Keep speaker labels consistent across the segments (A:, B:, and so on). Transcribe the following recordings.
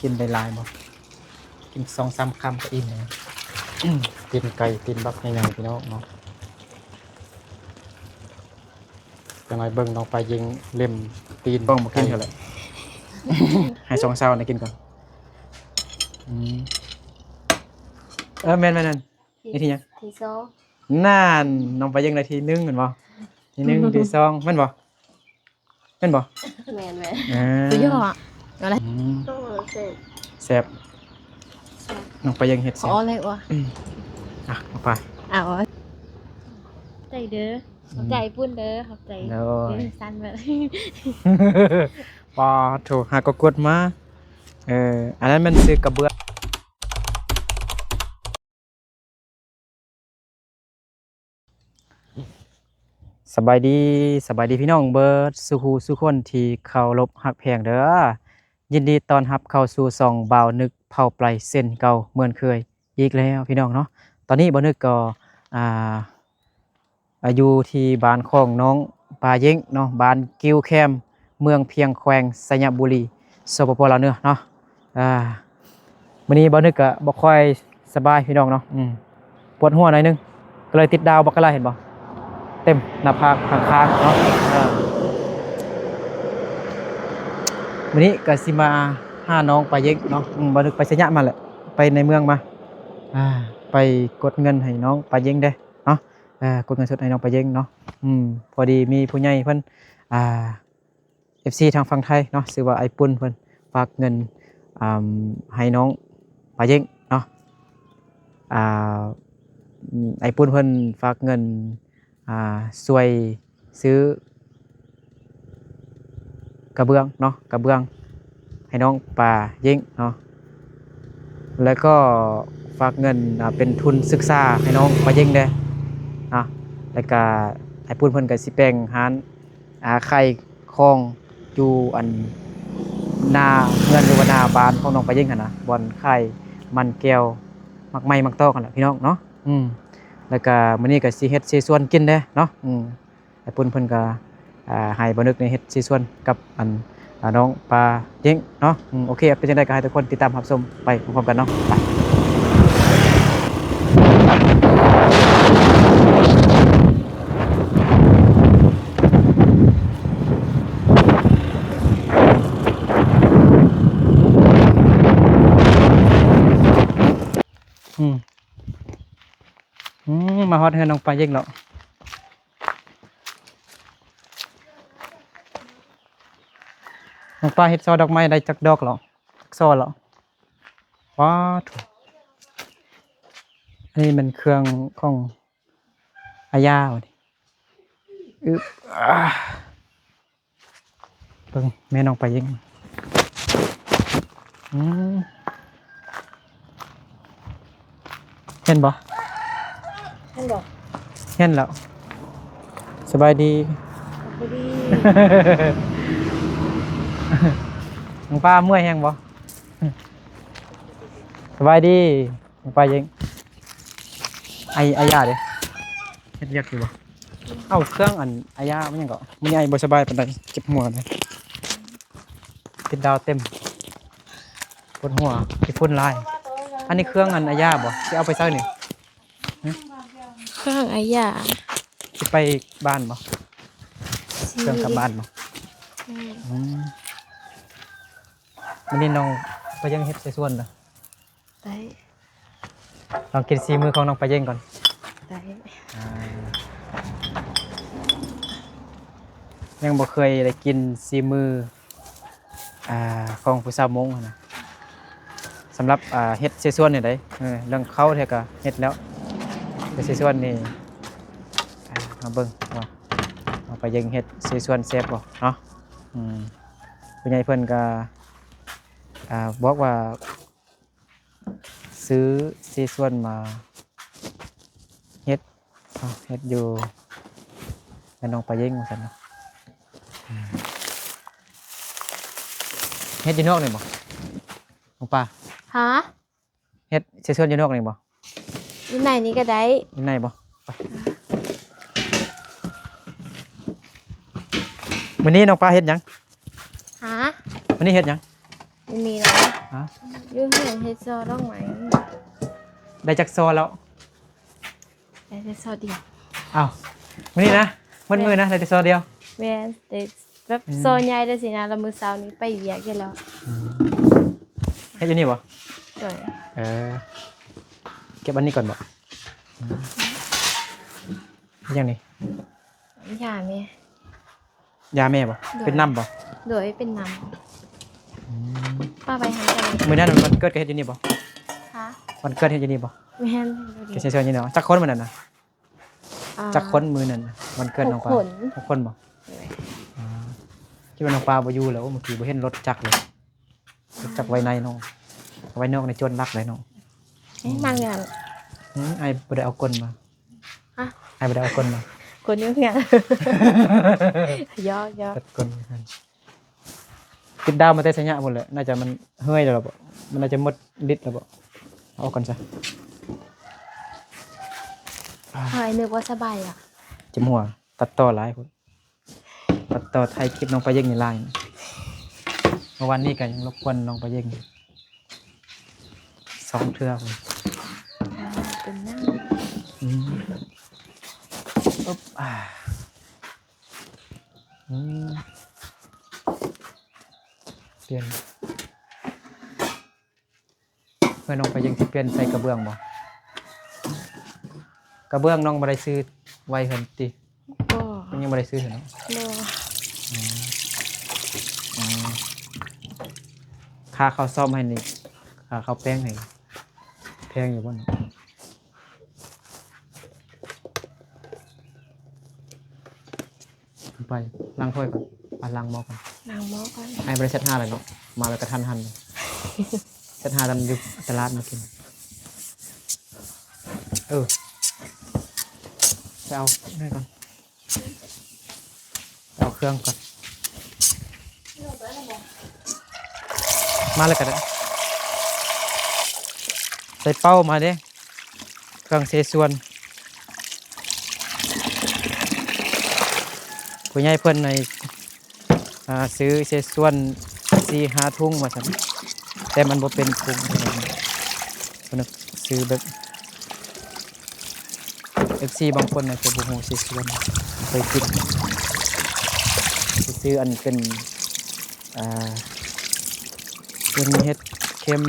A: กินได้หลายบ่กิน2-3คำก็อิ่มแล้วตีนไก่ตีนบักใหญ่ๆพี่น้องเนาะจังไดเบิ่งน้องไปยิงเล่มตีนบ้องบ่กินเท่าไหร่ ให้2เช้าได้กินก่อนแม่นๆนั่นนี่ทีหยัง
B: ทีสอง
A: นั่นน้องไปยิงได้ที1แม่นบ่ที1ที2แม่นบ่แม่นบ่
B: แม่น
C: ตัวย่ออะไร
B: ต้อง
A: แซ่บน้องไปยิงเฮ็ดแซ่บ
C: อ๋ออะไรวะ
A: เอาไป
C: ใจเด้อขอบใจปุ้นเด้อขอบใจสั้นไป
A: ปอถูกหากกดมาอันนั้นมันซื้อกระเบื้องสบายดีพี่น้องเบิร์ดสุคนที่เข้ารบหักแพงเด้อยินดีตอนรับเข้าสู่ส่องบ่าวนึกเผาปลายเส้นเก่าเหมือนเคยอีกแล้วพี่น้องเนาะตอนนี้บ่าวนึกก็อยู่ที่บ้านของน้องปลาเย้งเนาะบ้านกิ้วแคมเมืองเพียงแขวงสัญบุรีสปปลาวเนื้อเนาะมื้อนี้บ่าวนึกก็บ่ค่อยสบายพี่น้องเนาะปวดหัวหน่อยนึงก็เลยติดดาวบักกะลาเห็นบ่เต็มหน้าผากข้างๆเนาะวันนี้ก็สิมาหาน้องไปเย็กเนาะบ่นึกไปสัญญามาแหละไปในเมืองมาไปกดเงินให้น้องไปเย็งได้เนาะกดเงินสดให้น้องไปเย็งเนาะพอดีมีผู้ใหญ่เพิ่นFC ทางฝั่งไทยเนาะชื่อว่าไอ้ปุ้นเพิ่นฝากเงินให้น้องไปเย็งเนาะไอ้ปุ้นเพิ่นฝากเงินช่วยซื้อกระเบื้องเนาะกระเบื้องให้น้องปลาเย้งเนาะแล้วก็ฝากเงินเป็นทุนศึกษาให้น้องปลาเย้งได้แล้วก็ไอ้ปุ้นเพิ่นก็สิแปลงหารไข่คลองอยู่อันนาเงินหรือว่านาบ้านของน้องปลาเย้งหั่นน่ะบ่อนไข่มันแก้วมักไม้มักตอกกันล่ะพี่น้องเนาะแล้วก็มื้อนี้ก็สิเฮ็ดสิส่วนกินเด้เนาะไอ้ปุ้นเพิ่นก็ให้บ่นึกในเฮ็ดสิส่วนกับอันน้องปลาเย้งเนาะโอเคเป็นจังได๋ก็ให้ทุกคนติดตามรับชมไปพร้อมๆกันเนาะไปมาฮอดเฮือนน้องปลาเย้งแล้วน้องปลาเฮ็ดซอดอกไม้ได้จักดอกแล้วจักซอแล้วว้าวอันนี้มันเครื่องของอาญาว่ะดิเบิ่งแม่น้องปลาเย้งเห็นบ่เห็นแล้วสบายดีน้องปลาเมื่อยแห้งบ่สบายดีน้องปลาเย้งไอ้ยาเด้เฮ็ดเรียกอยู่บ่เอาเครื่องอันไอ้ยามันยังก็มื้อนี้ไอ้บ่สบายปานใดเจ็บหัวเลยติดดาวเต็มปวดหัวที่ฝุ่นลายอันนี้เครื่องอันไอ้ยาบ่สิเอาไปใส่นี่
C: เครื่องอายา
A: สิไปบ้านบ่เครื่องกลับบ้านบ่วันนี้น้องไปยังเฮ็ดใส่ส่วนเหรอ
C: ได้
A: ลองกินซีมือของน้องไปยังก่อน
C: ได้
A: ยังบ่เคยได้กินซีมือของผู้สาวมงนะสำหรับเฮ็ดใส่ส่วนนี่ได้เรื่องเข้าแท้ก็เฮ็ดแล้วแต่ใส่ส่วนนี่มาเบิ่งว่าเอาไปยังเฮ็ดใส่ส่วนแซ่บบ่เนาะผู้ใหญ่เพิ่นก็บอกว่าซื้อซีส่วนมาเฮ็ดอยู่ให้น้องไปเย่งว่าซั่นเนาะเฮ็ดอยู่นอกนี่บ่น้องป้า
C: ฮะ
A: เฮ็ดซีส่วนอยู่นอกนี่บ่
C: อยู่ไหนนี่ก็ได้
A: อยู่ไหนบ่ไปมื้อนี้น้องป้าเฮ็ดหยัง
C: ฮะ
A: มื้อนี้เฮ็ดหยัง
C: ไม่มีแล้ว
A: ฮะ
C: อยู่เห็นเฮ็ดซอต้องไหม
A: ได้จักโซแล้ว
C: แต่เฮ็ดซอเดียว
A: อ้าวมื้อนี้นะมื้อนะได้จักโซเดียว
C: แม่นแต่แบบซอใหญ่ได้สินะแล้วมื้อเช้านี้ไปเวียกกันแล้ว
A: เฮ็ดอยู่นี่บ่
C: โดย
A: เออเก็บอันนี้ก่อนบ่ยังนี่
C: ยาแม่
A: ยาแม่บ่เป็นน้ำบ่
C: โดยเป็นน้ำป้าไปหากัน
A: มื้อนั้นวันเกิดก็เฮ็ดอยู่นี่บ่
C: คะ
A: วันเกิดเฮ็ดอยู่นี่บ่
C: แม่น
A: ก็เชิญๆอยู่เนาะจักคนมื้อนั้นน่ะ
C: อ่า
A: จักคนมื้อนั้นน่ะวันเกิดน้องปลา
C: หกคน
A: 6คนบ่คิดว่าน้องปลาบ่อยู่แล้วเมื่อกี้บ่เห็นรถจักรเลยรถจักรไว้ในน้องไว้นอกในจนรักเลยน้อง
C: นางงาน
A: ไอ้บ่ได้เอากลมา
C: ฮะ
A: ไอ้บ่ได้เอากลมา
C: คนนี้งานยอก
A: ตัดกลกันติดดาวมาแต่สัญญาหมดเลยน่าจะมันเฮ้ยแล้วบ่มันน่าจะหมดฤทธิ์แล้วบ่เอาก่อนซะ
C: หายนึกว่าสบายอ่ะ
A: จิมหัวตัดต่อหลายคนตัดต่อไทยคลิปน้องไปเย่งในไลน์เมื่อวันนี้ก็ยังรบกวนน้องไปเย่ง2 เทื่อคน
C: เป็นหน้า
A: ปุ๊บเปลี่ยนเมื่อน้องไปเย่งสิเปลี่ยนใส่กระเบื้องบ่กระเบื้องน้องบ่ได้ซื้อไว้เห็นติ
C: ก็
A: มันยังบ่ได้ซื้อเห็นเนาะ
C: โล
A: ค่าเขาซ่อมให้นี่ค่าเขาแป้งให้แพงอยู่บ่เนาะไปล้างถ้วยก่อนไปล้างหม้อก่อน
C: นางหมอก่อน
A: ไอ้บริษัท5เลยเนาะมาแล้วก็ทันหันเลยเซต5ตำอยู่ตลาดมากินไปเอานี่ก่อนไปเอาเครื่องก่อนมาเลยก็ได้ใส่เป้ามาเด้เครื่องเสส่วนผู้ใหญ่เพิ่นในซื้อเสส่วน 4-5 ทุ่งมาสั่นแต่มันบ่เป็นถุงเพิ่นซื้อแบบ FC บางคนน่ะจะบ่ฮู้เสส่วนเคยกินซื้ออันเป็นเป็นเห็ดเค็ม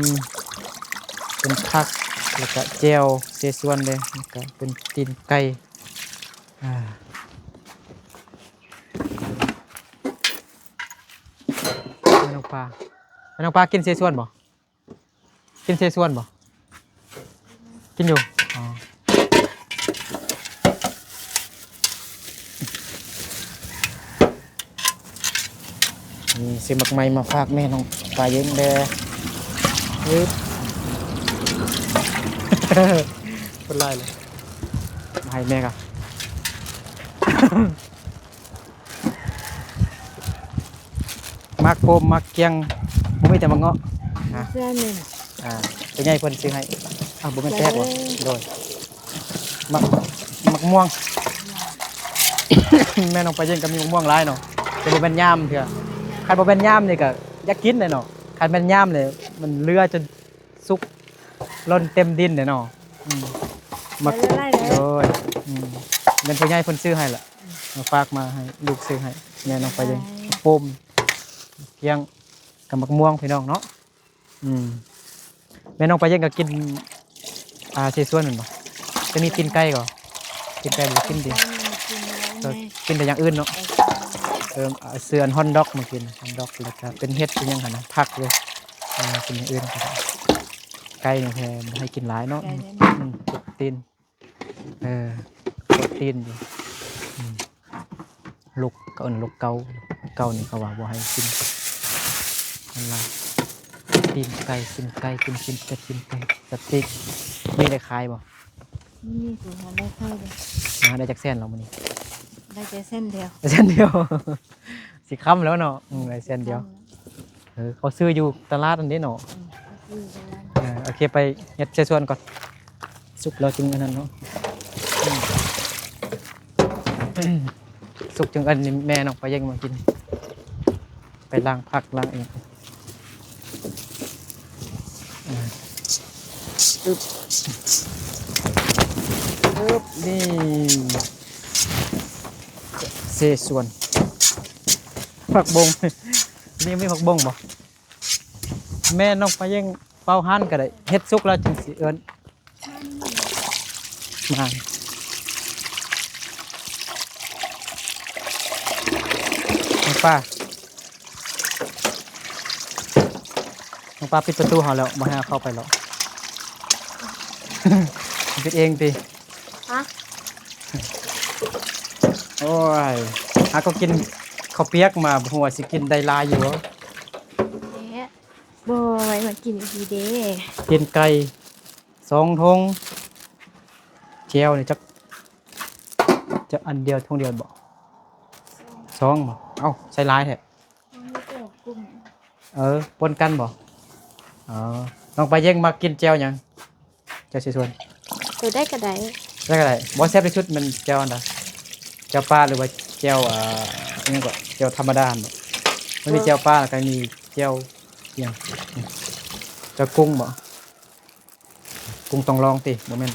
A: เป็นผักแล้วก็แจ่วเสส่วนเลยแล้วก็เป็นตีนไก่แม่น้องปลาแม่น้องปลากินเสส่วนบ่กินเสส่วนบ่กินอยู่อ๋อนี่ซื้อหมักไหม้มาฝากแม่น้องปลาเย็นเด้อยึด เป็นไรเลยมาให้แม่กันมักโคมมักเกียงบ่มีแต่มักเงาะ
C: เสื้อหนึ่ง
A: เป็นไงเพิ่นซื้อให้บ่แม่นแตกบ่โดยมักม่วง แม่น้องไปเย็นก็มีมักม่วงหลายเนาะแต่บ่แม่นยามเถื่อคันบ่แม่นยามนี่ก็อยากกินเลยเนาะคันแม่นยามเลยมันเลือจนสุกล้นเต็มดินเลยเนาะมักโดยเป็นผู้ใหญ่เพิ่นซื้อให้ล่ะมาฝากมาให้ลูกซื้อให้แม่น้องไปเย็นโคมเกียงกับมักม่วงพี่น้องเนาะแม่น้องไปเย็นก็กินเสส่วนนั่นบ่จะมีกินไก่ก่อกินไก่หรือกินดิกินแต่อย่างอื่นเนาะเสือนฮอนด็อกมากินฮอนด็อกแล้วก็เป็นเห็ดเป็นยังไงนะผักเลยกินอย่างอื่นก็ได้ไก่เนี่ยแพงให้กินหลายเนาะโปรตีนโปรตีนอยู่ลูกก็ลูกเกานี่เขาว่าบ่ให้กินอะไรตีนไก่กินไก่กินเป็ดกินไก่สติ๊กมีได้ขายบ่
C: นี่สูงได้เข้าเลย
A: ได้จากเส้นเรามื้อนี้
C: ได้แค่เส้นเดียว
A: เส้นเดียว สิค่ำแล้วเนาะได้เส้นเดียวเขาซื้ออยู่ตลาดอันนี้เนาะโอเคไปเฮ็ดเสส่วนก่อนสุกแล้วจึงอันนั้นเนาะสุกจึงอันนี้แม่น้องไปยังมากินไปล้างผักล้างเอง อึ๊บอึ๊บนี่เสส่วนผักบง นี่ไม่ผักบงบ่แม่น้องไปยังเป่าหั่นก็ได้เฮ็ดสุกแล้วจึงสิเอิ้นมาน้องป้าปิดประตูเฮาแล้วบ่ให้เอาเข้าไปหรอก ปิดเองติ
C: ฮะ
A: โอ้ยก็กินข้าวเปียกมาบ่ฮู้ว่าสิกินได้หลายอยู่บ่
C: แหะบ่ไว้มากินอีกทีเด้
A: กินไก่2ทงแจ่วนี่จักอันเดียวทงเดียวบ่2บ่เอ้าใส่หลายแท้ปนกันบ่อ๋อน้องไปแย่งมากินแจ่วหยังแจ่วสิส่วน
C: ตัวได้ก็ได้
A: แล้วก็ได้บ่แซ่บที่สุดมันแจ่วอันใดแจ่วปลาหรือว่าแจ่วอิหยังก็แจ่วธรรมดาบ่มันมีแจ่วปลาแล้วก็มีแจ่วอิหยังแจ่วกุ้งบ่กุ้งต้องลองติบ่แม่น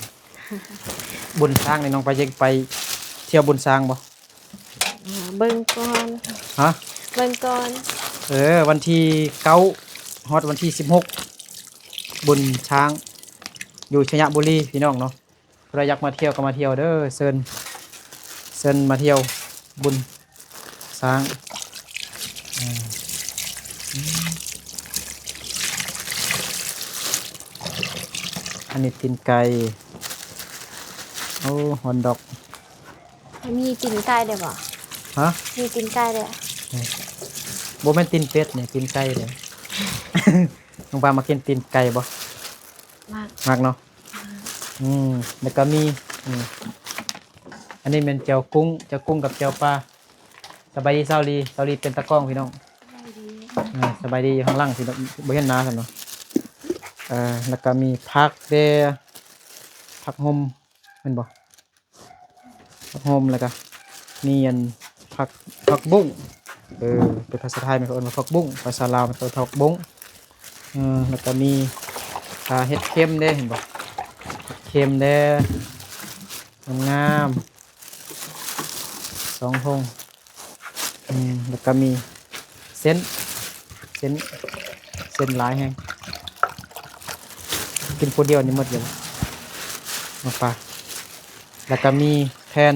A: บุญสร้างนี่น้องไปแย่งไปเที่ยวบุญสร้างบ่
C: เบิ่งก่อน
A: ฮะ
C: เบิ่งก่อน
A: วันที่9ฮอดวันที่16บุญช้างอยู่ชัยบุรีพี่น้องเนาะใครอยากมาเที่ยวก็มาเที่ยวเด้อเชิญมาเที่ยวบุญช้างอันนี้ตีนไก่โอ้ฮอนดอก
C: มีตีนไก่ได้บ่
A: ฮะ
C: มีตีนไก่ได้
A: บ่แม่นตีนเป็ดเนี่ยตีนไก่เลย น้องปลามากินตีนไก่บ่
C: มาก
A: มากเนาะแล้วก็มีอันนี้เป็นเจียวกุ้งกับเจียวปลาสบายดีเซาลีเป็นตะกล้องพี่น้องสบายดีอยู่ข้างล่างพี่น้องบ่เห็นหน้าซั่นเนาะแล้วก็มีผักเด้ผักหอมแม่นบ่ผักหอมแล้วก็มีอันผักบุ้งเป็นภาษาไทยมันก็เอิ้นว่าผักบุ้งภาษาลาวมันก็ผักบุ้งแล้วก็มีเห็ดเค็มเด้เห็นบ่เค็มเด้งาม2 ทงแล้วก็มีเส้นหลายแฮงกินคนเดียวนี่หมดเลยมาปลาแล้วก็มีแผ่น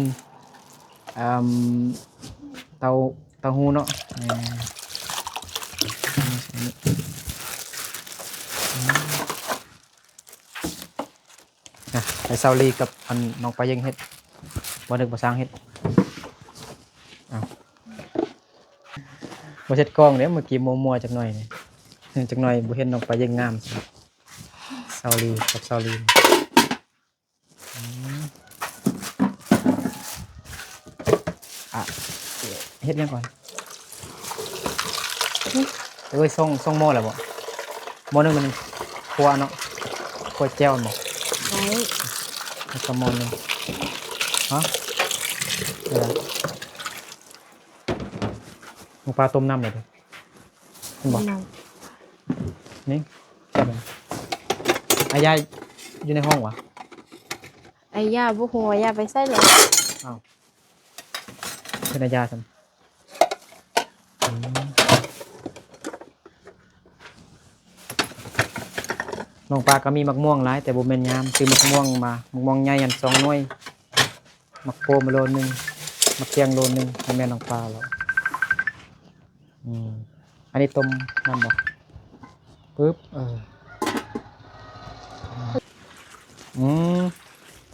A: เต้าหู้เนาะไอ้เซาลีกับอันน้องปลายังเฮ็ดบ่นึกบ่สร้างเฮ็ดบ่เช็ดกล้องเด้เมื่อกี้มัวๆจักหน่อยนี่จักหน่อยบ่เห็นน้องปลายังงามเซาลีกับเซาลีเฮ็ดยังก่อนส่งหม้อแล้วบ่หม้อนึงมันคั่วเนาะคั่วแจ่วเนาะ
C: ไว้
A: แล้วก็หม้อนึงฮะหมูปลาต้มน้ำเลยดิเห็นบ่นี่ใช่ไหมอายายอยู่ในห้องวะ
C: ไอ้ย่าบ่ฮู้ว่าย่าไปไสแล้ว
A: อ้าวเป็นอายาซั่นน้องปลาก็มีมะม่วงหลายแต่บ่แม่นยามซื้อมะม่วงมามะม่วงใหญ่อัน2 หน่วยมะโพมาโลนึงมะเขียงโลนึงให้แม่น้องปลาแล้วอันนี้ต้มน้ำบ่ปึ๊บ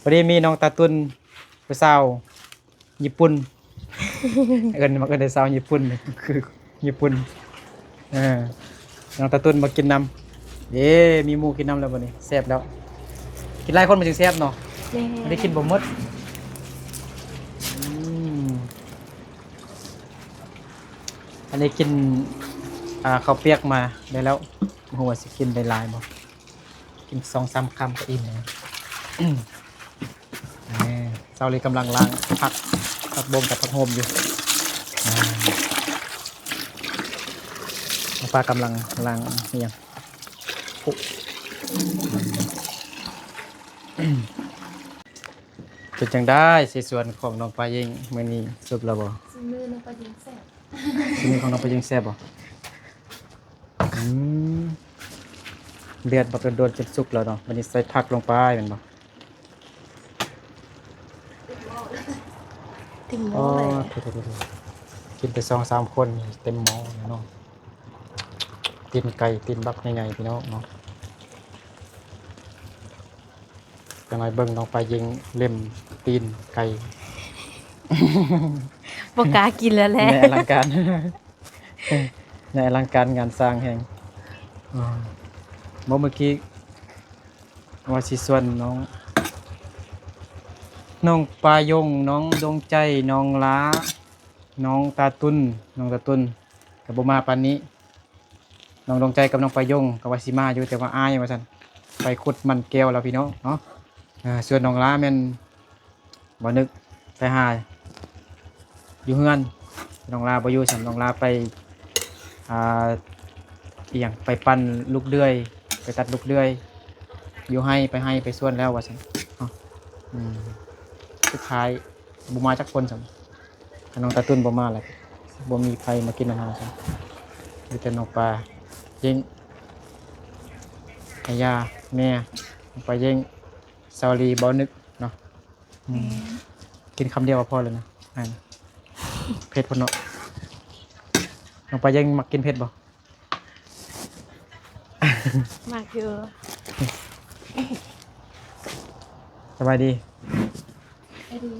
A: พอดีมีน้องตาตุนไปสาวญี่ปุ่น เอิ้นมาเอิ้นได้สาวญี่ปุ่นคือญี่ปุ่นน้องตาตุนมากินน้ำมีหมูกินน้ำแล้วบัดนี้แซ่บแล้วกินหลายคนมันจึงแซ่บเนาะ
C: แม่
A: ไม่ได้กินบ่หมดอันนี้กินข้าวเปียกมาได้แล้วหัวสิกินได้หลายบ่กิน2-3 คำก็อิ่มแล้วเซาเลยกำลังล้างผักบงกับผักโฮมอยู่ปลากำลังล้างนี่ยัง เป็นจังได้สิส่วนของน้องปลายิงมื้อนี้สุกแล้วบ่
C: ซิมือน้องปลายิงแซ่บ
A: สิมีของน้องปลายิงแซ่บบ่อืมเดือดบักโดนๆจนสุกแล้วเนาะวันนี้ใส่ผักลงไปแม่นบ่
C: ถึงหม้
A: อ๋อ
C: อเลย
A: กินไป2-3 คนเต็มหม้อแล้วเนาะตีนไก่ตีนบักใหญ่ๆพี่น้องเนาะจังไงเบิ่งน้องปลายิงเล่มตีนไก่
C: บ่กล้ากินแล้วแหละ
A: ในอลังการ ในอลังการงานสร้างแห่งเมื่อกี้ว่าสิส่วนน้องปลายงน้องดวงใจน้องล้าน้องตาตุนน้องตาตุนกับบ่มาปานนี้น้องดวงใจกับน้องปลายงกับว่าสิมาอยู่แต่ว่าอายว่าซั่นไปขุดมันแก้วแล้วพี่น้องเนาะส่วนน้องล้าแม่นบ่นึกไปหาอยู่เฮือนน้องลาบ่อยู่ซั่นน้องลาไปอ่าอีหยังไปปั้นลูกเดือยไปตัดลูกเดือยอยู่ให้ไปสวนแล้วว่าซั่นเนาะสุดท้ายบ่มาจักคนซั่นถ้าน้องตาตุ้นบ่มาแล้วบ่มีใครมากินอาหารซั่นมีแต่น้องปลาเยิงอาญาแม่น้องปลาเยิงซาวลีบ่นึกเนาะกินคำเดียวก็พอแล้วนะเผ็ดพุ่นเนาะน้องปลายังมักกินเผ็ดบ่
C: มากอยู่
A: สบายดี
C: ไอ้ดี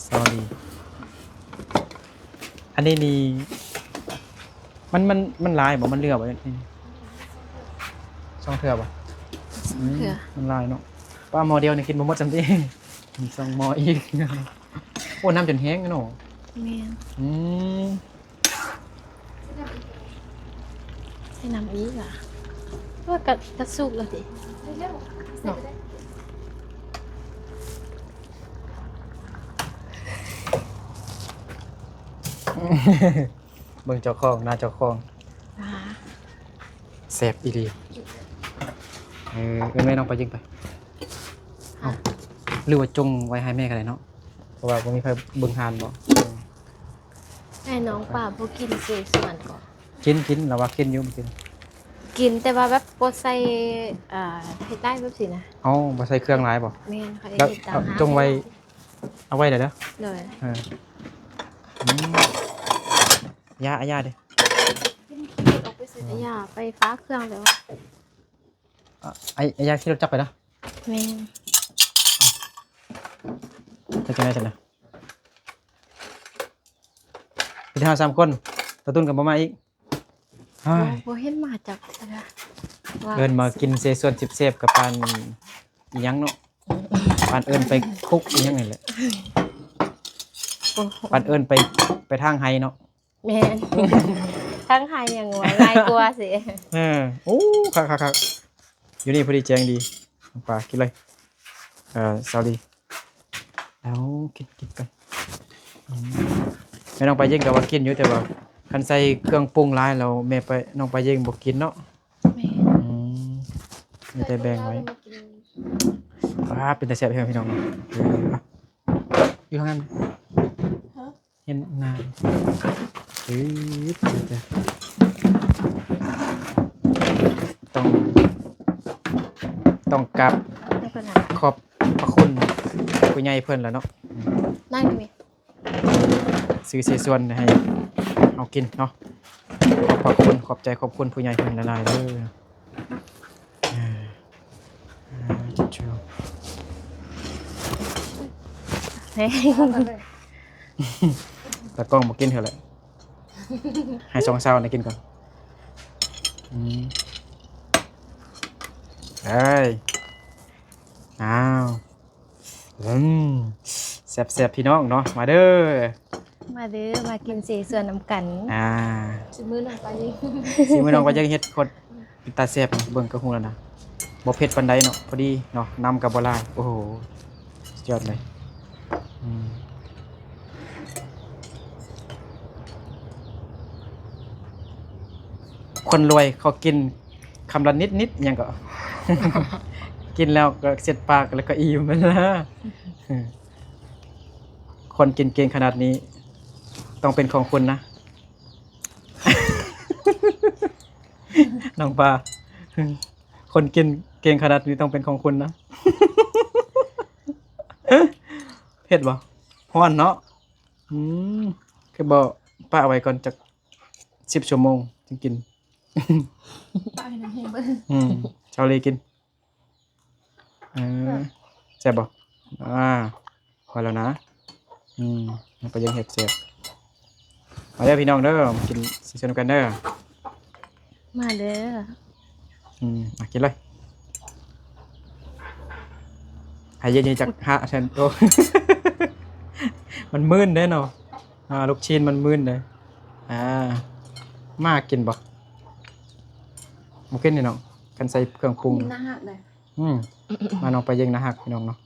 A: สวัสดีอันนี้นี่มันลายบ่มันเลือบ่นี่สองเทื่อบ่
C: เผื่อ
A: มันลายเนาะป้าหม้อเดียวนี่กินบ่หมดจำติสองหม้ออีก โอ้น้ำจนแห้งเนาะ
C: แม่น
A: อืม
C: ให้น้ำอีกอ่ะว่ากระสุกแล้วดิเนาะ
A: เบิ่งเจ้าของหน้าเจ้าของ
C: อ่า
A: แซ่บอีหลีเอิ้นแม่น้องไปยิงไปเอ้าหรือว่าจงไว้ให้แม่ก็ได้เนาะเพราะว่าบ่มีใครเบิ่งหานบ่
C: ให้น้องป่าบ่กินเสส่วนก่อน
A: กินเราว่ากินอยู่บ่กิน
C: กินแต่ว่าแบบบ่ใส่เฮ็ดได้แบบสินะ
A: เอ้าบ่ใส่เครื่องหลายบ่
C: แม่นเขา
A: แล้ว
C: เฮ็ดตา
A: เอา
C: มหา
A: จงไว้เอาไว้ได้เด้อ
C: เลย
A: เอออืมยาเด้อ
C: ออกไปซื้อยาไปฟ้าเครื่องแล้ว
A: ไอ้ยาขี่รถจักรไปเด้อ
C: แม่น
A: จะจังได๋ซั่นน่ะพี่เฮา3คนตะตุ้นกับบ่มาอีกเฮ้ย
C: บ่เห็นมาจับนะว่า
A: เอิ้นมากินเซส่วน10เซฟกับปานอีหยังเนาะปานเอิ้นไปคุกอีหยังนี่แหละ
C: โอ้โห
A: ปานเอิ้นไปทางไห้เนาะ
C: แม่น ทั้งไห้ยังว่าง่ายกว่าสิ
A: โอ้คักๆๆอยู่นี่พอดีแจงดีน้องปลากินเลยสวัสดีแล้วกินกันแม่น้องปลาเย่งก็ว่ากินอยู่แต่ว่าคันใส่เครื่องปรุงหลายแล้วแม่ไปน้องปลาเย่งบ่กินเนาะ
C: แม่น
A: มีแต่แบ่งไว้เป็นแต่แซ่บเพียงพี่น้องอยู่ทางนั้นเห็นนานต้องกราบ
C: แล้วก็น่ะ
A: ขอบพระคุณผู้ใหญ่เพิ่นแหล้วเนาะ
C: นั่งอยู่
A: ซื้อเสียส่วนให้เอากินเนาะขอบพระคุณขอบใจขอบคุณผู้ใหญ่เพิ่นหลายๆเด้อชิว
C: เฮ้ย
A: ๆแต่กล้องบ่กินเถอะแหละให้2เช้านะกินก่อนเอ้ยอ้าวแซ่บๆพี่น้องเนาะมาเด้อ
C: มาเด้อมากินสีส่วนน้ำกัน
B: สิมื้อนั้นไปยิง
A: สิมื้อน้องก็ยังเฮ็ดคนเป็นตาแซ่บเบิ่งก็ฮู้แล้วนะบ่เผ็ดปานใดเนาะพอดีเนาะนำก็บ่หลายโอ้โหสุดยอดเลยคนรวยเขากิน คำละนิดๆหยังก็ กินแล้วก็เสร็จปากแล้วก็อิ่มนะคนกินเก่งขนาดนี้ต้องเป็นของคุณนะ น้องปลาคนกินเก่งขนาดนี้ต้องเป็นของคุณนะ เผ็ดบ่ฮ้อนเนาะคือบ่ป้าเอาไว้ก่อนจัก10 ชั่วโมงจึงกิน
B: ป้าให้น้ำแห้งเบิ่ง
A: ชาวเลกินแซ่บบ่พอแล้วนะมันก็ยังเห็ดแซ่บมาเด้อพี่น้องเด้อมากินสิสนุกกันเด้อ
C: มาเด้อ
A: มากินเลยหายเย็นๆจากหาแทนโต มันมึนเด้เนาะลูกชิ้นมันมึนเลยมากินบ่มากินนี่เนาะกันใส่เครื่องปรุง
B: น่าหักเลย
A: มาน้องไปเยิงนะฮักพี่น้องเนาะ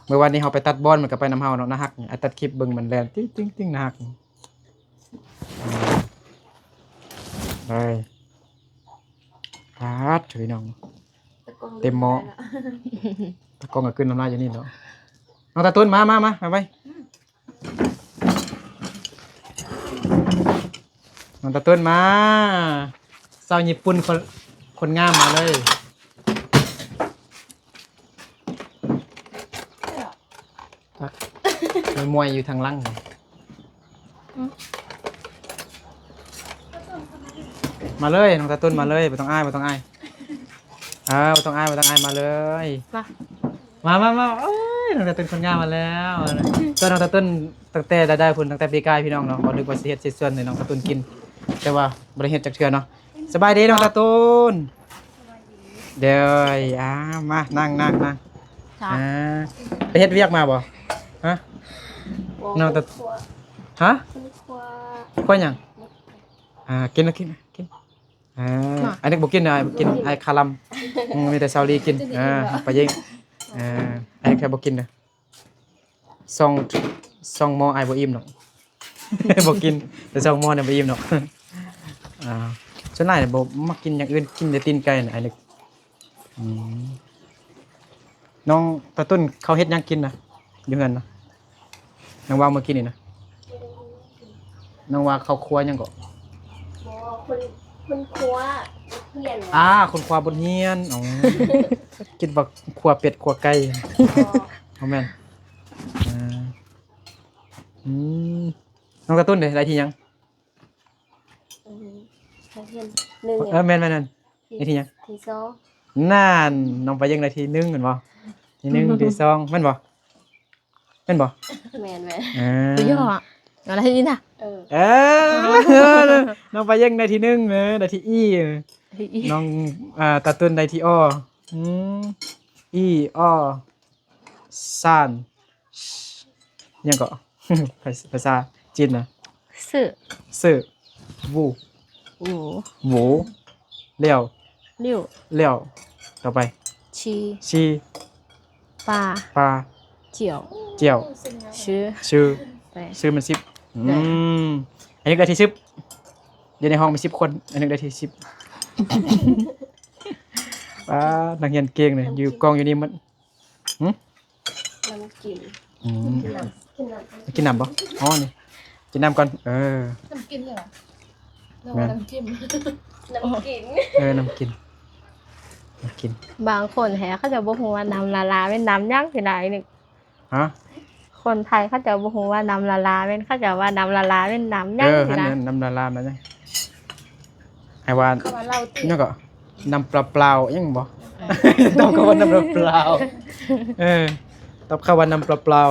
A: เมื่อวานนี้เราไปตัดบอลมันก็ไปน้ำเฮาเนาะนะฮักไอ้ตัดคลิปเบิ่งมันแลนติ้งนะฮักไปตัดพี่น้องเต็มหม้อตะกองก็ขึ้นน้ำลายอยู่นี่เนาะน้องตาตุ้นมาไปน้องตาตุ้นมาสาวญี่ปุ่นคนงามมาเลยมวยอยู่ทางล่างมาเลยน้องตาตุ้นมาเลยไม่ต้องอ้ายไม่ต้องอ้ายไม่ต้องอ้ายมาเลยมาเอ้ยน้องตาตุ้นคนงามมาแล้วก็น้องตาตุ้นตั้งแต่ได้พุ่นตั้งแต่ปีกายพี่น้องเนาะบ่นึกว่าสิเฮ็ดสิส่วนให้น้องตาตุ้นกินแต่ว่าบ่ได้เฮ็ดจักเทื่อเนาะสบายดีน้องตาตุ้นเดี๋ยวมานั่งไปเฮ็ดเวียกมาบ่ฮะน้องตาฮะครัวหยังกินแล้วกินอันนี้บ่กินกินไอ้คาลัมมีแต่ซาวลีกินไปยิงไอ้แค่บ่กินนะซองหม้อไอ้บ่อิ่มดอก บ่กินแต่ซองหม้อเนี่ยบ่อิ่มดอกส่วนหลายบ่มักกินอย่างอื่นกินแต่ตีนไก่น่ะไอ้นึกน้องตาตุ้นเขาเฮ็ดหยังกินนะอยู่หั่นนะน้องวางมากินนี่นะน้องว่าเขาครัวหยังก็
B: คนครัวเฮียน
A: คนครัวบนเฮียนกินบักครัวเป็ดครัวไก่เอาแม่นน้องตาตุ้นเด้ได้ที่หยังแม่นนั่นได้ที่หยัง
B: ที่สอง
A: นั่นน้องไปยังได้ที่1เหมือนบ่ที่1ที่2แม่นบ่แม่น
C: ตัวย่ออะไรนี่น่ะ
A: น้องไปยังได้ที่1ได้ที่น้องตาตุ้นได้ที่ซานยังก็ ภาษาจีนนะซื่อวูหมูเลี้ยวต่อไปชี
C: ปลาเจียว
A: ชื่อมัน10อันนี้ได้ที่10อยู่ในห้องมี10คนอันนี้ได้ที่10นักเรียนเก่งเลยอยู่กองอยู่นี่มันกินน้ำป่ะนี่กินน้ำก่อน
B: น้ำกินเลยเหรอน้ำจิ้ม
A: น้ำกิน
C: บางคนแท้เขาจะบ่ฮู้ว่าน้ำละลาเป็นน้ำยักษ์สิได้นึกคนไทยเขาจะบ่ฮู้ว่าน้ำละลาเป็นเขาจะว่าน้ำละลาเป็นน้ำยักษ์สินะ
A: น้ำละลามันจังให้ว่านี่ก็น้ำเปล่าๆยังบ่ต้องคำว่าน้ำเปล่าต้องคำว่าน้ำเปล่า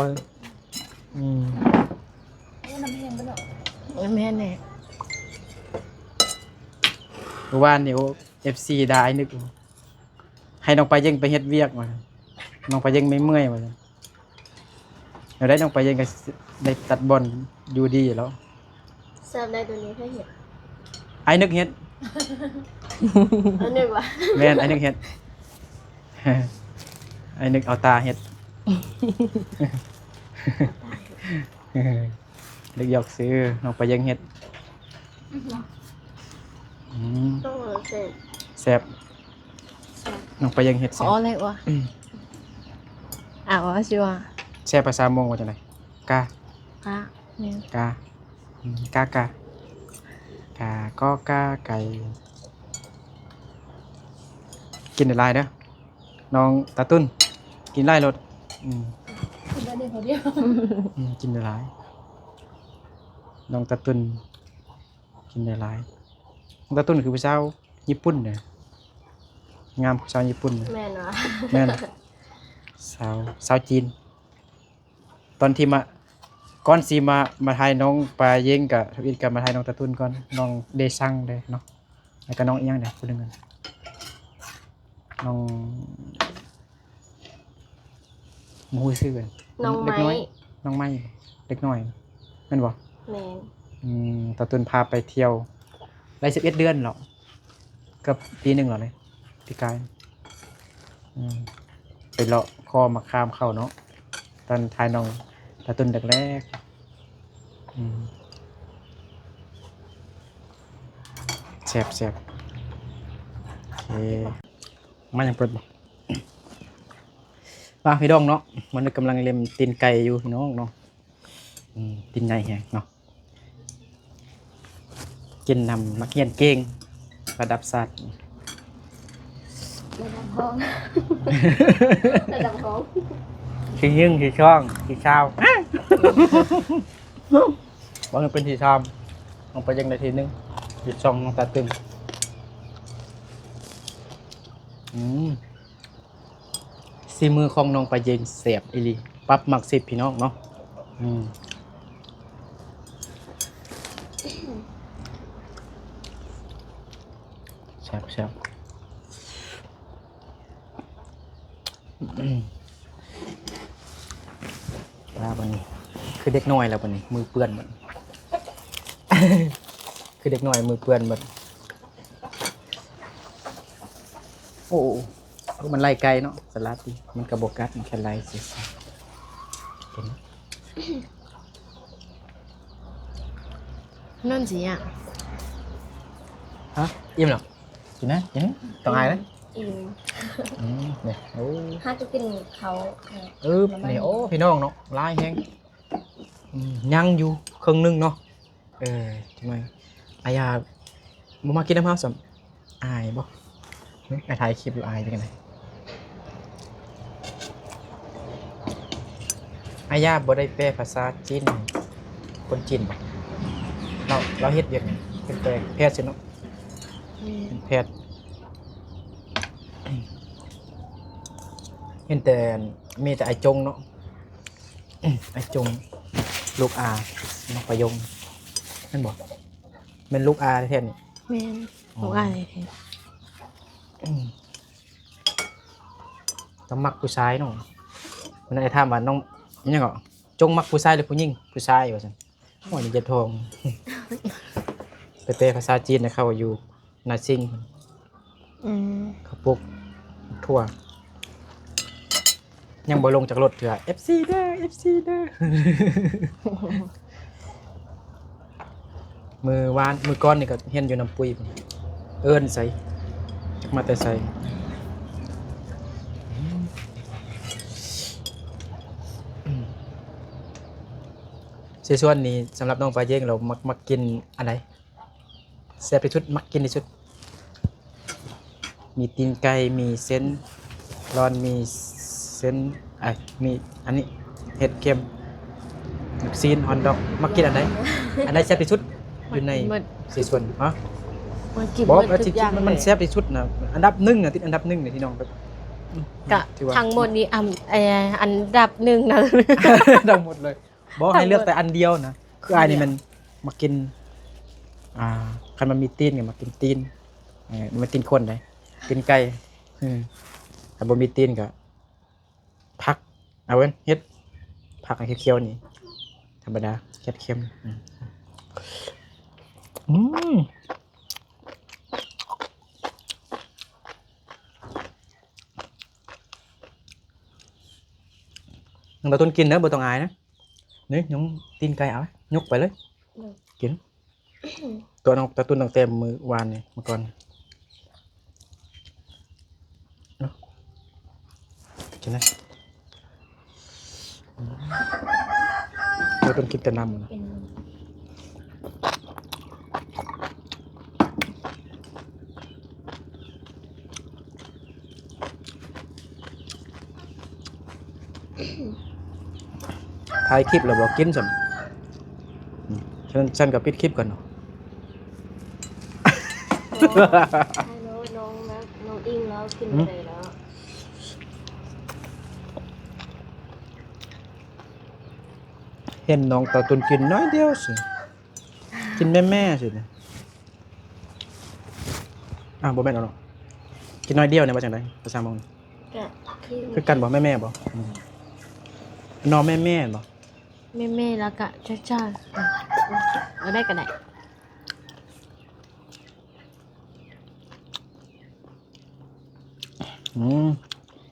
B: น้ำแห้งบ่เนาะ
C: แม่นแน่
A: เมื่อวานนี่FC ด่าไอ้นึกให้น้องไปยังไปเฮ็ดเวียกมาน้องไปยังไม่เมื่อยว่าเดี๋ยวได้น้องไปยังก็ได้ตัดบอลอยู่ดีแล้ว
B: ทราบได้ตัวนี้ให้เห็น
A: ไอ้นึกเฮ็ด
B: อันนึกว่า
A: แม่นไอ้นึกเฮ็ดไอ้นึกเอาตาเฮ็ดนึกหยอกซื้อน้องไปยังเฮ็ด อืม
B: ต้องเสร็จ
A: แซ่บน้องไปยังเฮ็ด
C: ข
A: แซ่
C: อบ อะไรวะสิว่า
A: แซ่บภาษามงว่าจังได๋กา
C: พระเนี่ย
A: กาอืมกากาก็กาไก่กินได้หลายเด้อน้องตาตุ้นกินหลายรสอืม
B: คุณได้เดียวเดียว
A: กินได้หลายน้องตาตุ้นกินได้หลายน้องตาตุ้นคือผู้สาวญี่ปุ่นเด้องามผู้สาวญี่ปุ่นเด้อ
B: แม่นวะ
A: แม่นสาวจีน ตอนที่มาก่อนสิมาถ่ายน้องปลาเย้งกับทวิตกับมาถ่ายน้องตาตุ้นก่อนน้องเดซังเด้เนาะแล้วก็น้องอีหยังเด้ผู้หนึงกันน้องบ่ฮู้ชื่อกัน
B: น้องไม้
A: เด็กน้อยน้องไม้เด็กน้อยแม่นบ่
B: แม่น
A: ตาตุ้นพาไปเที่ยวได้11 เดือนแล้วเกับปีหนึงแล้วเลยปีกายไปเลาะคอมาข้ามเข้าเนาะตอนถ่ายน้องตาตุ้นแรกๆแซ่บโอเคมาอย่างเปิดบ่ป้าพี่น้องเนาะมันกำลังเล็มตีนไก่อยู่พี่น้องเนาะตีนไก่แฮงเนาะกินนำมักเขียนเก่งระดับสัตว์
B: ระดับห้องระดับห้อง
A: ขี้ยึ่งขี้ช่องขี้ชาวว่ามันเป็นที่ชามลงไปยังนาทีนึงหยุดช่องลงตาตึงซีมือของน้องไปเย็นเสียบอีหลีปั๊บมักสิบพี่น้องเนาะแซ่บปลาวันนี้คือเด็กน้อยแล้ววันนี้มือเปื้อนหมด คือเด็กน้อยมือเปื้อนหมดโอ้มันไล่ไกลเนาะสลัดดิมันกระบอกกัดมันแค่ไล่เสียเห็นไหม
C: นั่นสิอ่ะ
A: ฮะอิ่มเหรอกินนะกินนะต้องอายนะ
B: อิ่ม
A: เนี่ยโอ้
B: ถ้าจะกินเขา
A: นี่โอ้พี่น้องเนาะลายแห้งยังอยู่ครึ่งนึงเนาะทำไมอายาบ่มากินน้ำเฮาสัมอายบ่ไอ้ถ่ายคลิปอยู่อายเป็นไงอายาบ่ได้แปลภาษาจีนคนจีนบ่เราเฮ็ดเวียกนี่เป็นแพทย์ใช่เนาะเป็นแพทย์เห็นแต่มีแต่ไอจงเนาะไอจงลูกอาน้องประยงนั่นบอกเป็นลูกอาแท้ๆนี่
C: แม่นของอะไรแท้
A: ต้องมักผู้ชายเนาะมันไอ้ถามว่าน้องยังก็จงมักผู้ชายหรือผู้หญิงผู้ชายว่าซั่นโอ้ยนี่จะทอง ไปแปลภาษาจีนนะเขาอยู่นาซิงเขาปลูกทั่วยังบ่ลงจากรถเถื่อ FC เด้อ FC เด้อ มือวานมือก้อนนี่ก็เห็นอยู่น้ำปุยพุ่นเอิ้นใส่จักมาแต่ใส่ส่วนนี้สำหรับน้องปลาเย้งเรามักกินอะไรแซ่บที่สุดมักกินที่สุดมีตีนไก่มีเส้นร้อนมีเส้นมีอันนี้เห็ดเค็มซีนฮอนดอกมักกินอันไหนอันไหนแซ่บที่สุดอยู่ในสี่ส่วนฮะ
C: มันกิน
A: บอก
C: หมด
A: ว่า
C: ทุกอย่าง
A: มันแซ่บที่สุดนะอันดับหนึ่งนะติดอันดับหนึ่งเนี่ยที่น้องแบบ
C: กะ
A: ถือว่า
C: ทั้งหมดนี้อันดับหนึ่งนะ
A: ดังหมดเลยบอกให้เลือกแต่อันเดียวนะคืออันนี้มันมากินคันมันมีตีนกับมากินตีนมันตีนคนเลยตีนไก่ถ้าบ่มีตีนก็ผักเอาเว้นเฮ็ดผักอันเขียวๆนี่ธรรมดาเค็มเราต้นกินเนอะบ่ต้องอายนะนี่ยงตีนไก่เอายกไปเลยกิน ตัวน้องตะตุนตั้งแต่มื้อวานนี่เมื่อก่อนเนาะกินนะเราต้องกินแต่น้ำนะ
B: เป็น
A: ถ่ายคลิปแล้วบอกกินซั่นฉันก็ปิดคลิปก่อนเนาะ
B: ให้น้องนะน้องอิ่มแล้วกินไปเลยแล้ว
A: เห็นน้องตะตุนกินน้อยเดียวสิกินแม่ๆสิเนี่ยบ่แม่นเอาเนาะกินน้อยเดียวเนี่ยว่าจังได๋ภาษามอง
B: กะคือ
A: คือกันบ่แม่ๆบ่น้องแม่ๆบ่
C: แม่แล้วก็จ้าเอาได้ก็ได้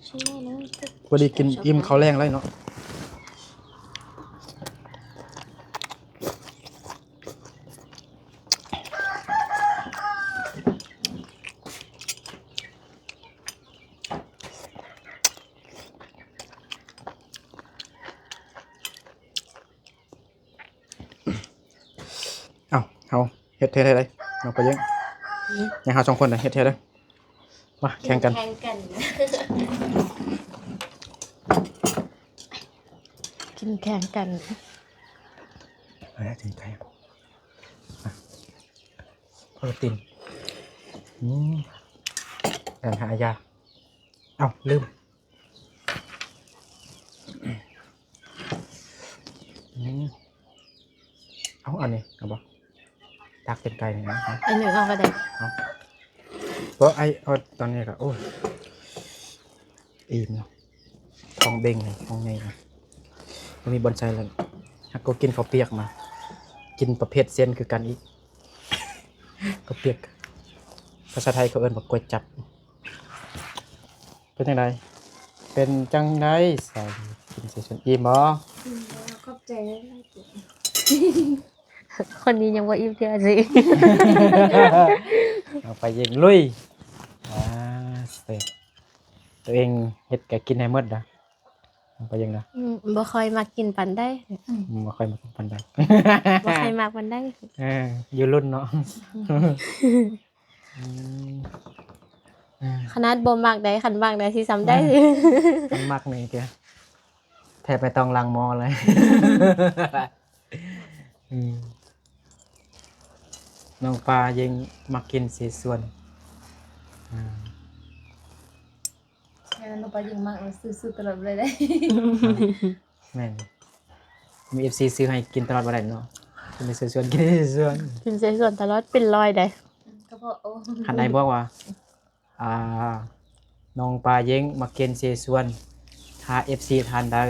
B: ใช่ไหมนะ
A: พอดีกินอิ่มข้าวแรงแล้วเนาะเอ้าเฮาเฮ็ดเท่าได้น้องไปยังยังเฮา2คนน่ะเฮ็ดเท่าได้มาแข่งกัน
B: แข่งกัน
C: กินแข่งกัน
A: ถึงไทยโปรตีนการหายาเอ้าลืมเอาอันนี้เอาบ่ตักเป็นไก่นี่นะ
C: อันหนึ่งเอาก็ได้
A: เพราะเอาตอนนี้ก็โอ้ยอิ่มเนาะท้องเบ่งเลยท้องใหญ่เลยมันมีบอนไซแล้วฮักก็กินข้าวเปียกมา กินประเภทเส้นคือกันอีก ข้าวเปียกภาษาไทยเขาเอิ้นว่าก๋วยจั๊บเป็นจังไดเป็นจังไดใส่กินใส่ส่วนอิ่มบ่
B: ขอบใจได้ไหม
C: คนนี้ยังว่าอิ่มเท่าสิ
A: เอาไปยิงลุยเสร็จตัวเองเฮ็ดก็กินให้หมดนะเอาไปยิงนะ
C: บ่ค่อยมากินปันได้
A: บ่ค่อยมาปันใด
C: บ่ค่อยมากปันได้
A: อยู่รุ่นเนาะ
C: ขนาดบ่มากได้คันมากได้สิซ้ำได้
A: มันมักนี่แกแทบไม่ต้องล้างหม้อเลย น้องปลายิงมักกินสีส่วน
B: ใช่เราไปยิงมากเราซื้อตลอดเลยได้
A: แม่นมี FC ซื้อให้กินตลอดวันไหนเนาะกินสีส่วนกินสีส่วน
C: กินใส่ส่วนตลอดเป็นร้อยได้
B: ก็เพราะโอ้
A: คันใดบอกว่าน้องปลายิงมักกินสีส่วนถ้า FC ทานได้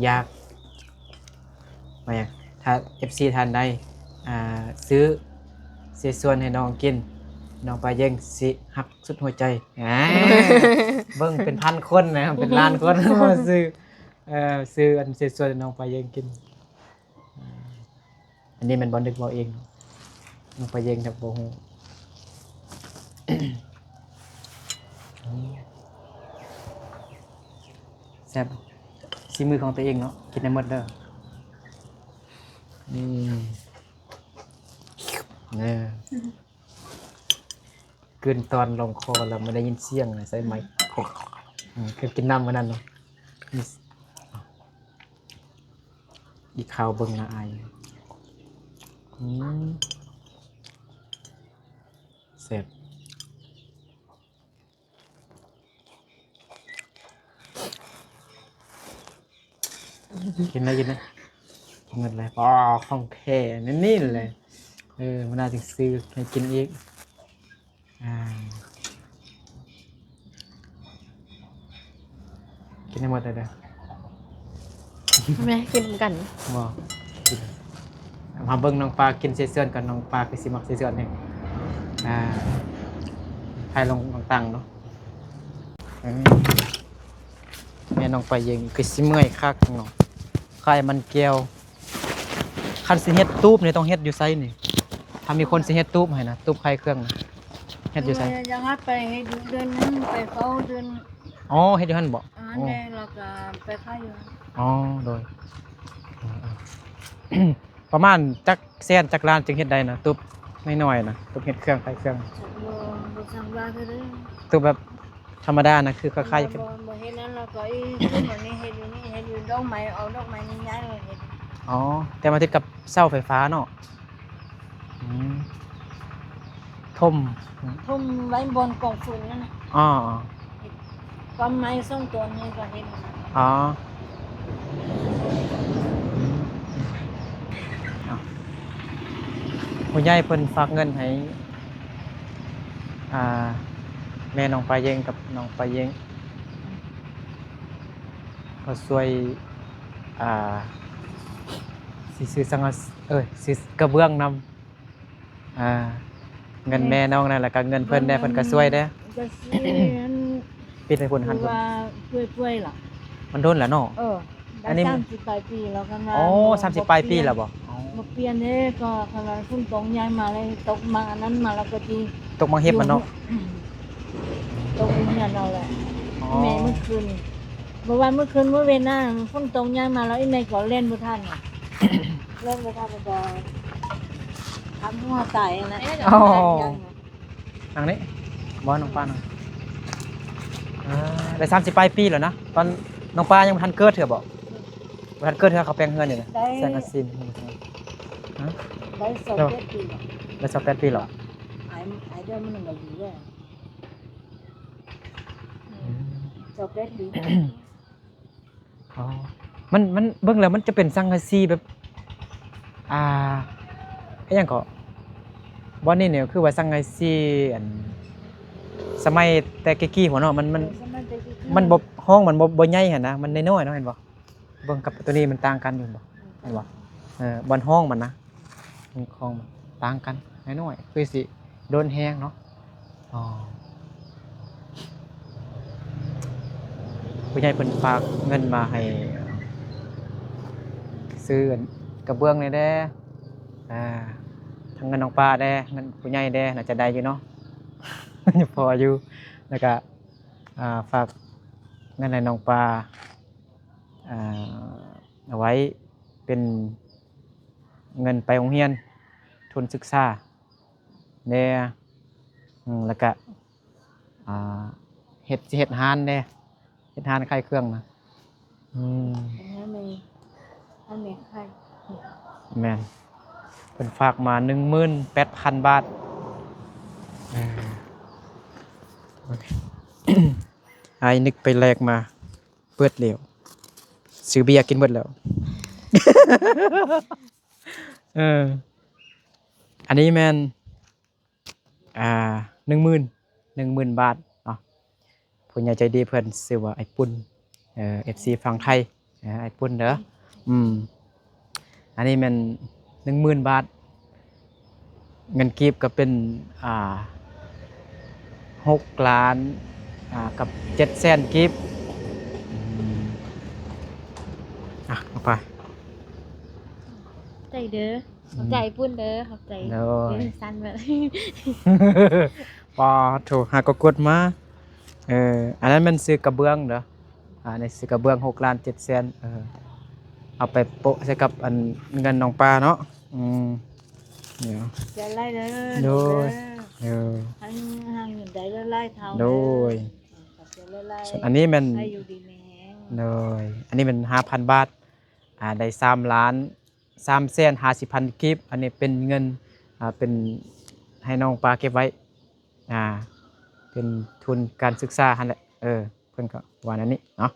A: อยากมาอยากถ้า FC ทานได้ซื้อสีส่วนให้น้องกินน้องปลายิงสิหักสุดหัวใจ เบิ่งเป็นพันคนนะครับเป็นล้านคน มาซื้ออันเสียส่วนน้องไปเยงกินอันนี้มันบ่นึกบ่เองน้องไปเยงครับบ่ฮู้ แซ่บสีมือของตัวเองเนาะกินได้หมดเด้อเนี่ยเกินตอนลงคอแล้วไม่ได้ยินเสียงเลยใส่ไมค์คือกินน้ำมันนั่นเนาะอีกข่าวเบิ่งละอายเสร็จกินได้ยินนะกินเงินเลยอ๋อของแท้นี่เลยมันน่าจะซื้อให้กินอีกกินให้หมดเลยเด้อ
C: แม่กินกัน
A: บ่กินมาเบิ่งน้องปลากินเสื้อนๆก่อนน้องปลาคือสิมักเสื้อนๆนี่ให้ลงต่างๆเนาะแม่น้องไปยิงคือสิเมื่อยคักเนาะไข่มันแก้วคันสิเฮ็ดตูบนี่ต้องเฮ็ดอยู่ไสนี่ ถ้ามีคนสิเฮ็ดตู้ให้นะตู้ไข่เครื่องนะเฮ็ดอยู่ไส
B: ยังให้ไปให้ดูเดือนนั้นไปเขาเดือน
A: อ๋อเฮ็ดอยู่หั่นบ่
B: อันนี้เราก็ไปค่ายอยู่
A: อ๋อโดย ประมาณจักแสนจักล้านจึงเฮ็ดได้นะตู้น้อยๆนะตู้เฮ็ดเครื่องไข่เครื่อง
B: บ่สั่งว่าคือเด้อ
A: ตู้แบบธรรมดานะคือคล้ายๆกัน
B: บ่เฮ็ดนั้นเราก็อีคือแบบนี้เฮ็ดอยู่นี่เฮ็ดอยู่ดอกไม้เอาดอกไม้นี่ย้ายเลยเฮ็ด
A: อ๋อแต่มาติดกับเสาไฟฟ้าเนาะอืมทม
B: ทุ่มไว้บนกองฟืนนั่นน่ะ
A: อ๋อ
B: ก้อนไม้ส่งตัวนี้ก็เฮ็ด
A: อ๋อเอาผู้ใหญ่เพิ่นฝากเงินให้อ่าแม่น้องปลาเยงกับน้องปลาเยงเขาช่วยอ่าสิซื้อสังกะซื้อกระเบื้องนำเงินแม่น้องนั่นแหละก็เงินเพิ่นได้เพิ่นก็ช่วยได้
B: ก็สิอัน
A: ปิดให้เพิ่นหัน
B: คือ
A: เพิ่น
B: ว่าเปื่อยๆล่ะ
A: มันโดนแล้วเนาะ
B: ได้
A: อันนี้
B: 30ปลายปีแล้วกันว่า
A: อ๋อ30ปลายปีแล้วบ่อ๋อ
B: บ่เปลี่ยนเด้ก็ขนาดฝนตกย้ายมาเลยตกมาอันนั้นมาแล้วก็สิ
A: ตกมาเฮ็ดมันเนาะ
B: ตกเฮียนเราแหละ
A: อ๋อ
B: แม่เมื่อคืนเมื่อวานเมื่อคืนเมื่อเวนน่ะฝนตกย้ายมาแล้วไอ้แม่ก็เล่นบ่ทันน่ะ เล่นบ่ทันก็ทำหัวตายนะ
A: อ๋อ ทางนี้บ่น้องปลาน้องได้30ปลายปีแล้วนะตอนน้องปลายังบ่ทันเกิดเถอะบ่บ่ทันเกิดเถอะเขาแปลงเฮือนนี่นะแซงกะซินฮะ
B: ได้สองเจ็ดปีแล้ว
A: ได้28ปีแล้ว
B: ไอ้เดิมมันก็อยู่แล้วสองเจ็ดปี
A: อ๋อมันเบิ่งแล้วมันจะเป็นสังกะสีแบบไอ้หยังก็บ่นี่เนี่ยคือว่าสังกะสีอันสมัยแต่กี้ๆหัวเนาะมันบ่ห้องมันบ่ใหญ่หั่นนะมันน้อยๆเนาะเห็นบ่เบิ่งกับตัวนี้มันต่างกันอยู่บ่เห็นบ่บอนห้องมันนะมันของมันต่างกันน้อยๆคือสิโดนแฮงเนาะอ๋อผู้ใหญ่เพิ่นฝากเงินมาให้ซื้ออันกระเบื้องนี่แด้ทั้งเงินน้องป้าแด้เงินผู้ใหญ่แด้น่าจะได้อยู่เนาะ พออยู่แล้วก็ฝากเงินในน้องปลาเอาไว้เป็นเงินไปโรงเรียนทุนศึกษาเนี่ยแล้วก็เฮ็ดฮานเนี่ยเฮ็ดฮานขายเครื่องนะ
B: อันนี้ใคร
A: แม่นเป็นฝากมา 18,000 บาทไอ้นึกไปแลกมาเปิดเหลวซื้อเบียร์กินหมดแล้ว อันนี้แมน10,000 บาทเนาะผู้ใหญ่ใจดีเพิ่นซื้อว่าไอ้ปุ่นFC ฝั่งไทยไอ้ปุ่นเด้ออันนี้แม่น10,000 บาทเงินกีบก็เป็น6 ล้านกับ700,000 กีบเอาไป
C: ใจเด้อขอบใจปุ้นเด้อขอบใจ
A: โดย
C: สั้นแบบ
A: ปอถูกหากกดมาอันนั้นมันซื้อกระเบื้องเด้อในซื้อกระเบื้อง6,700,000เอาไปโปะใส่กับอันเงินน้องปลาเนาะเดี๋ยว
B: จะไล่เด้อ
A: โดย
B: ทั้งห่างเงินได้ไล่เท้า
A: โดย
B: จะไล่
A: ส่วนอันนี้มัน
B: ให้อยู่ดีแม่
A: โดยอันนี้มัน 5,000 บาทได้3,350,000 กีบอันนี้เป็นเงินเป็นให้น้องปลาเก็บไว้เป็นทุนการศึกษาหั่นแหละเพิ่นก็ว่านั่นนี่เนาะ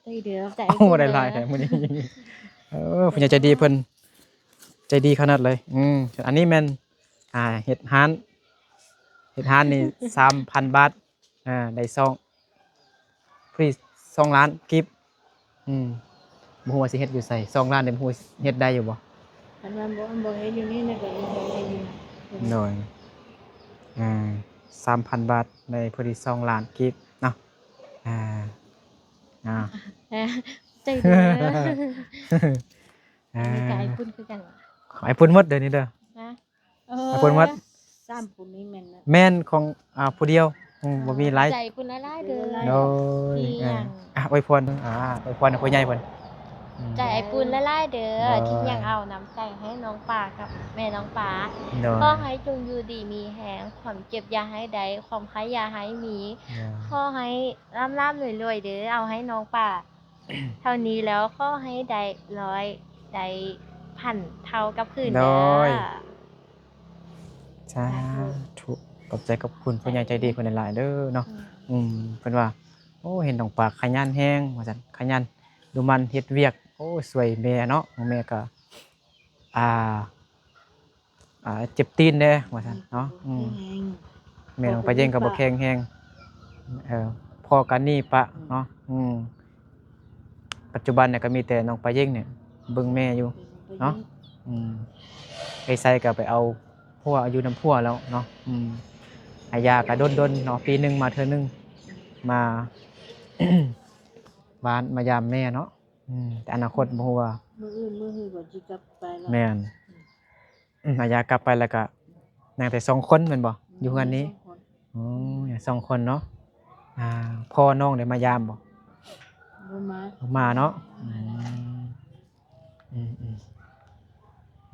C: ใจเด้อขอบใจ
A: ได้หลายแท้มื้อนี้เพิ่นใจดีเพิ่นใจดีขนาดเลยส่วนอันนี้แม่นเฮ็ดร้านนี่ 3,000 บาทได้ฟรี2 ล้านกิฟต์บ่ฮู้ว่าสิเฮ็ดอยู่ไส2 ล้านได้บ่ฮู้เฮ็ดได้อยู่บ่
B: อันนั้นบ่เฮ็ดอยู่นี่นะก็ยังบ่เฮ็ดอยู่
A: หน่อย3,000 บาทได้พอดี2 ล้านกิฟต์เนาะ
C: ใจเด้อมีกายปุ้นคือกันวะ
A: ไอ้พุ่นหมดเดี๋ยวนี้เด้อ
C: ฮะ
A: ให้เพิ่นหมด
B: สามผู้นี้แม่นนะ
A: แม่นของผู้เดียวบ่มีหลาย
C: ใจคุณหลายๆเด้อ
A: โดย
C: ที่ยัง
A: อวยพรอวยพรให้ผู้ใหญ่เพิ่น
C: ใจไอ้ปูนหลายๆเด้อ
A: ได้
C: ที่ยังเอาน้ำใจให้น้องป่ากับแม่น้องป่า
A: โดย
C: ขอให้จงอยู่ดีมีแหงความเจ็บอย่าให้ใดความไข้อย่าให้มีขอให้ร่ำๆรวยๆเด้อเอาให้น้องป่า เท่านี้แล้วขอให้ได้ร้อยได้พันเท่ากับคืนเด้
A: โด
C: อย
A: สาธุขอบใจขอบคุณผู้ใหญ่ใจดีคนหลายๆเด้อเนาะเพิ่นว่าโอ้เห็นน้องปากขยันแฮงว่าซั่นขยันดูมันเฮ็ดเวียกโอ้สวยแม่เนาะของแม่ก็อ่าเจ็บตีนเด้ว่าซั่นเนาะแม่น้องไปเย็งก็บ่แข็งแฮงพอกันนี่ปะเนาะปัจจุบันเนี่ยก็มีแต่น้องไปเย็งเนี่ยเบิ่งแม่อยู่เนาะไอ้ไสก็ไปเอาพัวอายุน้ำพัวแล้วเนาะอายาก็ดนๆเนาะปีหนึงมาเทื่อนึงมา บ้านมายามแม่เนาะแต่อนาคตบ่ฮู้ว่า
B: มื้ออื่นก็สิกลับไปแล้ว
A: แม่นอายากลับไปแล้วก็นั่งแต่2คนแม่นบ่อยู่เฮือนนี้อ๋อ2คนเนาะพ่อน้องได้มายามบ่
B: บ่มา
A: มาเนาะ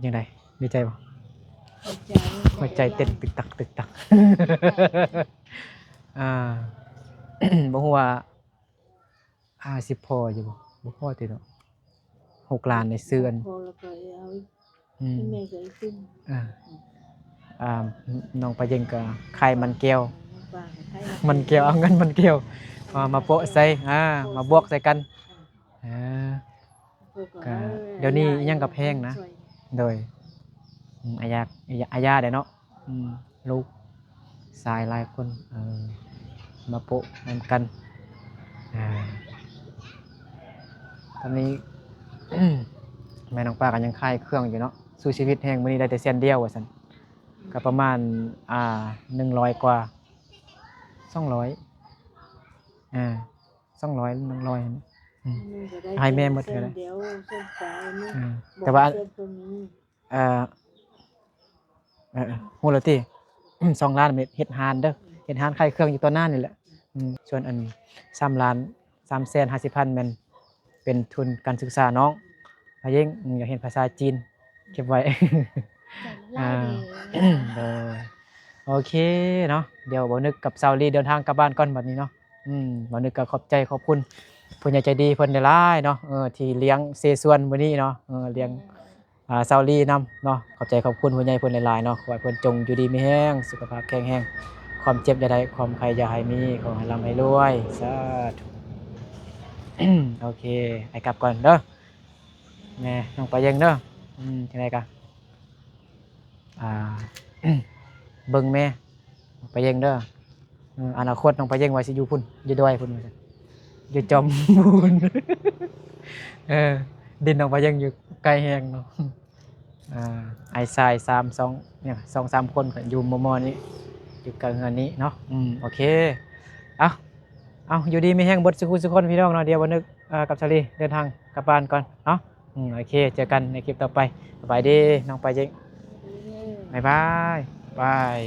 A: ยังไงดีใจบ่หัวใจเต้นตึกตักตึกตัก บ่ฮู้ว่าสิพออยู่บ่พอติเนาะ6ล้านในเซื้อน
B: พอแล้วก็เอาอีกแม่ก็อีกขึ้น
A: น้องไปยังก็ไข่มันแก้ว
B: ป่าให้
A: มันแก้วเอาเงินมันแก้วมาโปะใส่มาบวกใส่กันก็เดี๋ยวนี้ยังกับแพงนะโดยอายาได้เนาะลูกชายหลายคนมาโปะนำกันตอนนี้ แม่น้องป้ากันยังค่ายเครื่องอยู่เนาะสู้ชีวิตแห่งมื้อนี้ได้แต่เส้นเดียวว่าซั่นก็ประมาณ100กว่า200 100ให้แม่หมดเลย
B: เดี๋ยวเส้นสายนี่
A: แต่ว่า
B: เส้นตรงนี้
A: ฮู้แล้วติ2ล้านเม็ดเฮ็ดหานเด้อเฮ็ดหานค่ายเครื่องอยู่ตอนหน้านี่แหละส่วนอัน3ล้าน350,000แม่นเป็นทุนการศึกษาน้องพะเยงอยากเห็นภาษาจีนเก็บไว้
C: ใจละลายเด้อ
A: โอเคเนาะเดี๋ยวบ่นึกกับซาวลีเดินทางกลับบ้านก่อนบัดนี้เนาะบ่นึกก็ขอบใจขอบคุณผู้ใหญ่ใจดีเพิ่นหลายๆเนาะที่เลี้ยงเสส่วนมื้อนี้เนาะเลี้ยงซาวลีนํเนาะขอบใจขอบคุณผู้ใหญ่เพิ่นหลายๆเนาะขอให้เพิ่นจงอยู่ดีมีแรงสุขภาพแข็งแรงความเจ็บอย่าได้ความไข้อย่าให้มีขอให้ร่ำให้รวยสาธุ โอเคไปกลับก่อนเด้อแม่น้องไปยังเด้อจังได๋กะเบิ่งแม่ไปยังเด้ออนาคตน้องไปยังว่าสิอยู่พุ่นอยู่ดอยพุ่นว่าซั่นอยู่จอมพุ่น ดินน้องไปยังอยู่ไกลแฮงเนาะไอ้ทราย3-2เนี่ย2-3คนก็อยู่มอนี้อยู่กลางเฮือนนี้เนาะโอเคเอาอยู่ดีมีแฮงเบิดสุขุสุคนพี่น้องเนาะเดี๋ยวบ่นึกกับชาลีเดินทางกลับบ้านก่อนเนาะโอเคเจอกันในคลิปต่อไปสบายดีน้องไปยังบ๊ายบายบาย